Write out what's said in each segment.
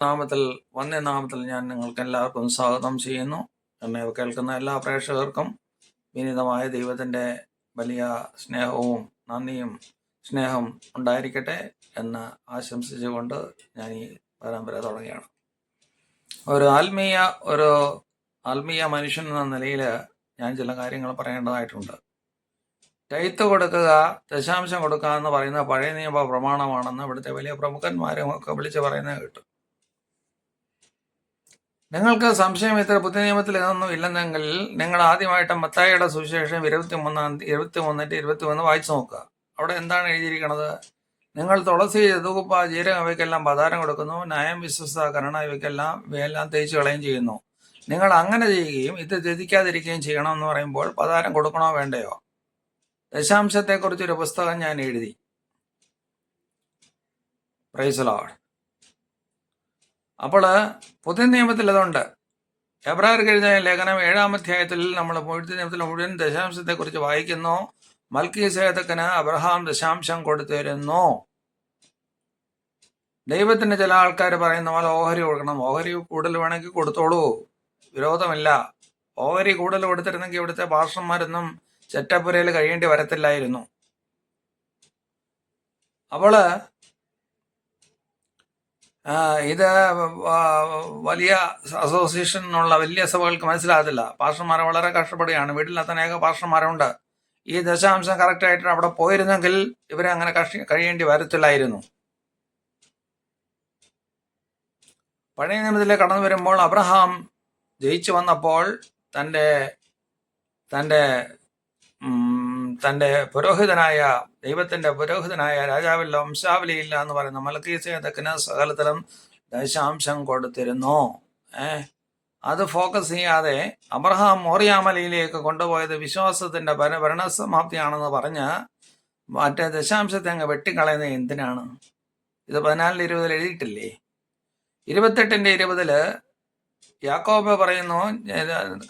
നാമത്തിൽ വന്യനാമത്തിൽ ഞാൻ നിങ്ങൾക്ക് എല്ലാവർക്കും സ്വാഗതം ചെയ്യുന്നു. എന്നെ കേൾക്കുന്ന എല്ലാ പ്രേക്ഷകർക്കും വിനീതമായ ദൈവത്തിൻ്റെ വലിയ സ്നേഹവും നന്ദിയും സ്നേഹം ഉണ്ടായിരിക്കട്ടെ എന്ന് ആശംസിച്ചുകൊണ്ട് ഞാൻ ഈ പരമ്പര തുടങ്ങിയാണ്. ഒരു ആത്മീയ മനുഷ്യൻ എന്ന നിലയിൽ ഞാൻ ചില കാര്യങ്ങൾ പറയേണ്ടതായിട്ടുണ്ട്. ടൈത്ത് കൊടുക്കുക, ദശാംശം കൊടുക്കുക എന്ന് പറയുന്ന പഴയ നിയമ പ്രമാണമാണെന്ന് ഇവിടുത്തെ വലിയ പ്രമുഖന്മാരും ഒക്കെ വിളിച്ച് പറയുന്നത് കേട്ടു. നിങ്ങൾക്ക് സംശയം ഇത്ര പുതിയ നിയമത്തിൽ ഇതൊന്നും ഇല്ലെന്നെങ്കിൽ നിങ്ങൾ ആദ്യമായിട്ട് മത്തായിയുടെ സുവിശേഷം 23:21 വായിച്ചു നോക്കുക. അവിടെ എന്താണ് എഴുതിയിരിക്കുന്നത്? നിങ്ങൾ തുളസി, യദുകുപ്പ, ജീരകം ഇവയ്ക്കെല്ലാം പതാരം കൊടുക്കുന്നു, ന്യായം, വിശ്വസ്ത, കരുണ ഇവയെല്ലാം തേച്ചു കളയും ചെയ്യുന്നു. നിങ്ങൾ അങ്ങനെ ചെയ്യുകയും ഇത് ത്യജിക്കാതിരിക്കുകയും ചെയ്യണം എന്ന് പറയുമ്പോൾ പതാരം കൊടുക്കണോ വേണ്ടയോ? ദശാംശത്തെക്കുറിച്ചൊരു പുസ്തകം ഞാൻ എഴുതി. Praise Lord. അപ്പോൾ പുതിയ നിയമത്തിൽ അതുണ്ട്. എബ്രായർക്ക് എഴുതിയ ലേഖനം 7-ാം അധ്യായത്തിൽ നമ്മൾ പുതിയ നിയമത്തിൽ മുഴുവൻ ദശാംശത്തെക്കുറിച്ച് വായിക്കുന്നു. മൽക്കീസേദക്കിന് അബ്രഹാം ദശാംശം കൊടുത്തിരുന്നു. ദൈവത്തിന് ചില ആൾക്കാർ പറയുന്ന പോലെ ഓഹരി കൊടുക്കണം. ഓഹരി കൂടുതൽ വേണമെങ്കിൽ കൊടുത്തോളൂ, വിരോധമില്ല. ഓഹരി കൂടുതൽ കൊടുത്തിരുന്നെങ്കിൽ ഇവിടുത്തെ പാസ്റ്റർമാരൊന്നും ചെറ്റപ്പുരയിൽ കഴിയേണ്ടി വരത്തില്ലായിരുന്നു. അപ്പോൾ ഇത് വലിയ അസോസിയേഷനുള്ള വലിയ സഭകൾക്ക് മനസ്സിലാകത്തില്ല. പാസ്റ്റർമാരെ വളരെ കഷ്ടപ്പെടുകയാണ്. വീട്ടിലത്തെ അനേക പാസ്റ്റർമാരുണ്ട്. ഈ ദശാംശം കറക്റ്റായിട്ട് അവിടെ പോയിരുന്നെങ്കിൽ ഇവരെ അങ്ങനെ കഴിയേണ്ടി വരത്തില്ലായിരുന്നു. പഴയ നിയമത്തിലേക്ക് കടന്നു വരുമ്പോൾ അബ്രഹാം ജയിച്ചു വന്നപ്പോൾ തൻ്റെ പുരോഹിതനായ ദൈവത്തിന്റെ പുരോഹിതനായ രാജാവില്ല, വംശാവലിയില്ല എന്ന് പറയുന്ന മൽക്കീസേദക്കിന് സകലത്തിലും ദശാംശം കൊടുത്തിരുന്നു. അത് ഫോക്കസ് ചെയ്യാതെ അബ്രഹാം മോറിയാമലയിലേക്ക് കൊണ്ടുപോയത് വിശ്വാസത്തിന്റെ ഭരണസമാപ്തിയാണെന്ന് പറഞ്ഞ് മറ്റേ ദശാംശത്തെ അങ്ങ് വെട്ടിക്കളയുന്നത് എന്തിനാണ്? ഇത് 14:20 എഴുതിയിട്ടില്ലേ? 28:20 യാക്കോബ് പറയുന്നു,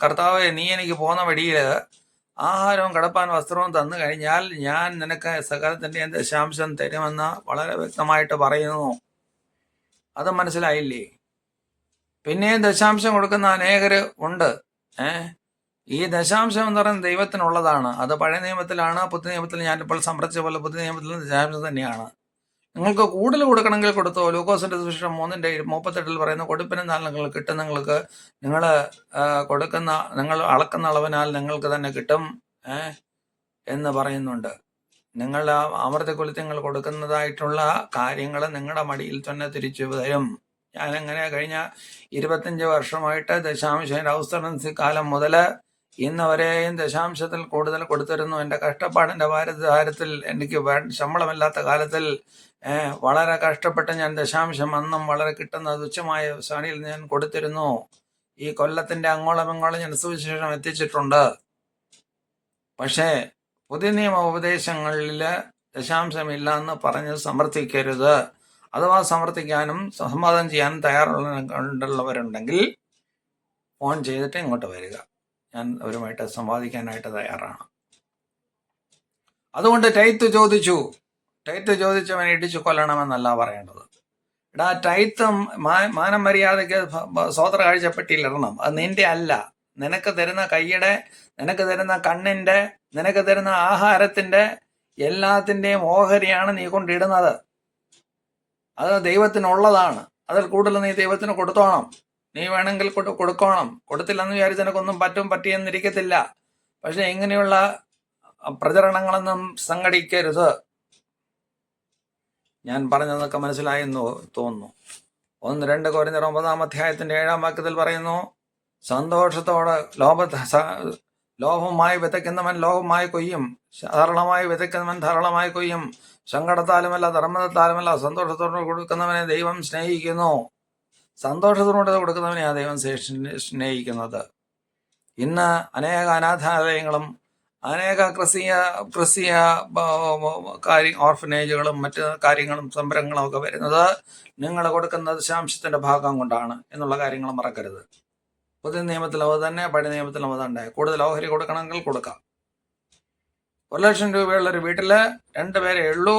കർത്താവേ, നീ എനിക്ക് പോകുന്ന വഴിയിൽ ആഹാരവും കിടപ്പാൻ വസ്ത്രവും തന്നു കഴിഞ്ഞാൽ ഞാൻ നിനക്ക് സകലത്തിൻ്റെ ദശാംശം തരുമെന്ന് വളരെ വ്യക്തമായിട്ട് പറയുന്നു. അത് മനസ്സിലായില്ലേ? പിന്നെയും ദശാംശം കൊടുക്കുന്ന അനേകർ ഉണ്ട്. ഈ ദശാംശം എന്ന് പറയുന്നത് ദൈവത്തിനുള്ളതാണ്. അത് പഴയ നിയമത്തിലാണ്. പുതിയ നിയമത്തിൽ ഞാനിപ്പോൾ സംപ്രദിച്ച പോലെ പുതിയ നിയമത്തിലും ദശാംശം തന്നെയാണ്. നിങ്ങൾക്ക് കൂടുതൽ കൊടുക്കണമെങ്കിൽ കൊടുത്തോ. ലൂക്കോസിന്റെ സുവിശേഷം 3:38 പറയുന്ന കൊടുപ്പിനെന്നാൽ നിങ്ങൾ കിട്ടും, നിങ്ങൾ അളക്കുന്ന അളവിനാൽ നിങ്ങൾക്ക് തന്നെ കിട്ടും എന്ന് പറയുന്നുണ്ട്. നിങ്ങൾ അമൃതകുലത്തിൽ കൊടുക്കുന്നതായിട്ടുള്ള കാര്യങ്ങൾ നിങ്ങളുടെ മടിയിൽ തന്നെ തിരിച്ചു തരും. ഞാനെങ്ങനെ കഴിഞ്ഞ 25 വർഷമായിട്ട് ദശാംശ ഔസറൻസി കാലം മുതൽ ഇന്ന് വരെയും ദശാംശത്തിൽ കൂടുതൽ കൊടുത്തിരുന്നു. എൻ്റെ കഷ്ടപ്പാടിൻ്റെ ഭാരത്തിൽ എനിക്ക് ശമ്പളമില്ലാത്ത കാലത്തിൽ വളരെ കഷ്ടപ്പെട്ട് ഞാൻ ദശാംശം അന്നും വളരെ കിട്ടുന്ന തുച്ഛമായ സാണിയിൽ ഞാൻ കൊടുത്തിരുന്നു. ഈ കൊല്ലത്തിന്റെ അങ്ങോളം ഇങ്ങോളം ഞാൻ സുവിശേഷം എത്തിച്ചിട്ടുണ്ട്. പക്ഷേ പുതിയ നിയമ ഉപദേശങ്ങളിൽ ദശാംശമില്ല എന്ന് പറഞ്ഞ് സമർത്ഥിക്കരുത്. അഥവാ സമർത്ഥിക്കാനും സമ്മതം ചെയ്യാനും തയ്യാറുള്ളവരുണ്ടെങ്കിൽ ഫോൺ ചെയ്തിട്ട് ഇങ്ങോട്ട് വരിക. ഞാൻ അവരുമായിട്ട് സംവാദിക്കാനായിട്ട് തയ്യാറാണ്. അതുകൊണ്ട് ടൈത്ത് ചോദിച്ചവൻ ഇടിച്ചു കൊല്ലണമെന്നല്ല പറയേണ്ടത്. ടൈത്ത് മാനം മര്യാദയ്ക്ക് സ്വോത്ര കാഴ്ചപ്പെട്ടിലിടണം. അത് നിന്റെ അല്ല. നിനക്ക് തരുന്ന കൈയുടെ, നിനക്ക് തരുന്ന കണ്ണിന്റെ, നിനക്ക് തരുന്ന ആഹാരത്തിന്റെ എല്ലാത്തിൻ്റെയും ഓഹരിയാണ് നീ കൊണ്ടിടുന്നത്. അത് ദൈവത്തിനുള്ളതാണ്. അതിൽ കൂടുതൽ നീ ദൈവത്തിന് കൊടുത്തോണം. നീ വേണമെങ്കിൽ കൊടുക്കണം. കൊടുത്തില്ലെന്ന് വിചാരിച്ച് നിനക്കൊന്നും പറ്റിയെന്നിരിക്കത്തില്ല. പക്ഷെ ഇങ്ങനെയുള്ള പ്രചരണങ്ങളൊന്നും സംഘടിക്കരുത്. ഞാൻ പറഞ്ഞതൊക്കെ മനസ്സിലായെന്ന് തോന്നുന്നു. 1-2 കൊരിന്ത്യർ 9-ാം അധ്യായത്തിന്റെ 7-ാം വാക്യത്തിൽ പറയുന്നു, സന്തോഷത്തോടെ ലോഭമായി വിതയ്ക്കുന്നവൻ ലോഭമായി കൊയ്യും, ധാരാളമായി വിതയ്ക്കുന്നവൻ ധാരാളമായി കൊയ്യും. സങ്കടത്താലുമല്ല ധർമ്മത്താലുമല്ല സന്തോഷത്തോടെ കൊടുക്കുന്നവനെ ദൈവം സ്നേഹിക്കുന്നു. സന്തോഷത്തോടെ കൊടുക്കുന്നവനെയാണ് ദൈവം സ്നേഹിക്കുന്നത്. ഇന്ന് അനേക അനാഥാലയങ്ങളും അനേക ക്രിസ്തീയ ഓർഫനേജുകളും മറ്റ് കാര്യങ്ങളും സംരംഭങ്ങളും ഒക്കെ വരുന്നത് നിങ്ങൾ കൊടുക്കുന്ന ദശാംശത്തിന്റെ ഭാഗം കൊണ്ടാണ് എന്നുള്ള കാര്യങ്ങൾ മറക്കരുത്. പുതിയ നിയമത്തിൽ അത് തന്നെ, പഴയ നിയമത്തിൽ അത് തന്നെ. കൂടുതൽ ഓഹരി കൊടുക്കണമെങ്കിൽ കൊടുക്കാം. 1 ലക്ഷം രൂപയുള്ള ഒരു വീട്ടിൽ 2 പേരെ ഉള്ളൂ.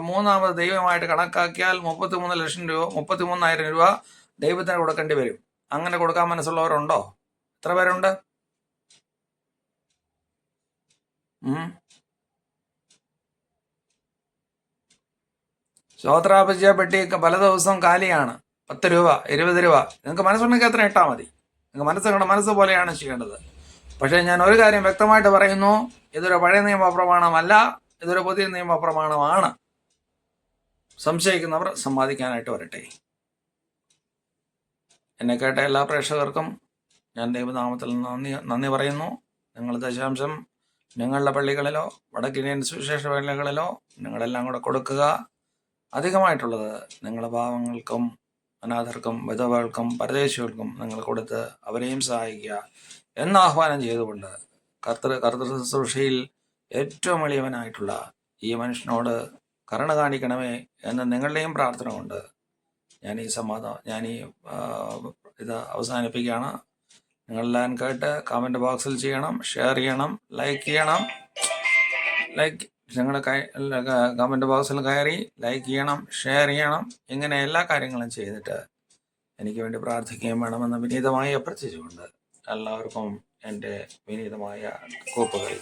മൂന്നാമത് ദൈവമായിട്ട് കണക്കാക്കിയാൽ 33,000,000 രൂപ ദൈവത്തിന് കൊടുക്കേണ്ടി വരും. അങ്ങനെ കൊടുക്കാൻ മനസ്സുള്ളവരുണ്ടോ? എത്ര പേരുണ്ട്? ശ്രോത്രാപചയ പെട്ടി പല ദിവസവും കാലിയാണ്. 10 രൂപ 20 രൂപ നിങ്ങൾക്ക് മനസ്സുണ്ടെങ്കിൽ അത്ര ഇട്ടാൽ മതി. നിങ്ങൾക്ക് നിങ്ങളുടെ മനസ്സ് പോലെയാണ് ചെയ്യേണ്ടത്. പക്ഷേ ഞാൻ ഒരു കാര്യം വ്യക്തമായിട്ട് പറയുന്നു, ഇതൊരു പഴയ നിയമ പ്രമാണമല്ല, ഇതൊരു പുതിയ നിയമ പ്രമാണമാണ്. സംശയിക്കുന്നവർ സമ്പാദിക്കാനായിട്ട് വരട്ടെ. എന്നെ കേട്ട എല്ലാ പ്രേക്ഷകർക്കും ഞാൻ ദൈവനാമത്തിൽ നന്ദി പറയുന്നു. നിങ്ങൾ ദശാംശം നിങ്ങളുടെ പള്ളികളിലോ വടക്കിന്ത്യൻ സുവിശേഷ പള്ളികളിലോ നിങ്ങളെല്ലാം കൂടെ കൊടുക്കുക. അധികമായിട്ടുള്ളത് നിങ്ങളുടെ പാവങ്ങൾക്കും അനാഥർക്കും വിധവകൾക്കും പരദേശികൾക്കും നിങ്ങൾ കൊടുത്ത് അവരെയും സഹായിക്കുക എന്ന് ആഹ്വാനം ചെയ്തുകൊണ്ട് കർത്തൃ ശുശ്രൂഷയിൽ ഏറ്റവും എളിയവനായിട്ടുള്ള ഈ മനുഷ്യനോട് കരുണ കാണിക്കണമേ എന്ന് നിങ്ങളുടെയും പ്രാർത്ഥന കൊണ്ട് ഞാൻ ഈ ഇത് അവസാനിപ്പിക്കുകയാണ്. നിങ്ങളെല്ലാം കേട്ട് കമൻറ്റ് ബോക്സിൽ ചെയ്യണം, ഷെയർ ചെയ്യണം, ലൈക്ക് ചെയ്യണം. നിങ്ങളുടെ കമൻറ്റ് ബോക്സിൽ കയറി ലൈക്ക് ചെയ്യണം, ഷെയർ ചെയ്യണം. ഇങ്ങനെ എല്ലാ കാര്യങ്ങളും ചെയ്തിട്ട് എനിക്ക് വേണ്ടി പ്രാർത്ഥിക്കുകയും വേണമെന്ന് വിനീതമായി അഭ്യർത്ഥിച്ചുകൊണ്ട് എല്ലാവർക്കും എൻ്റെ വിനീതമായ കൂപ്പുകൈ.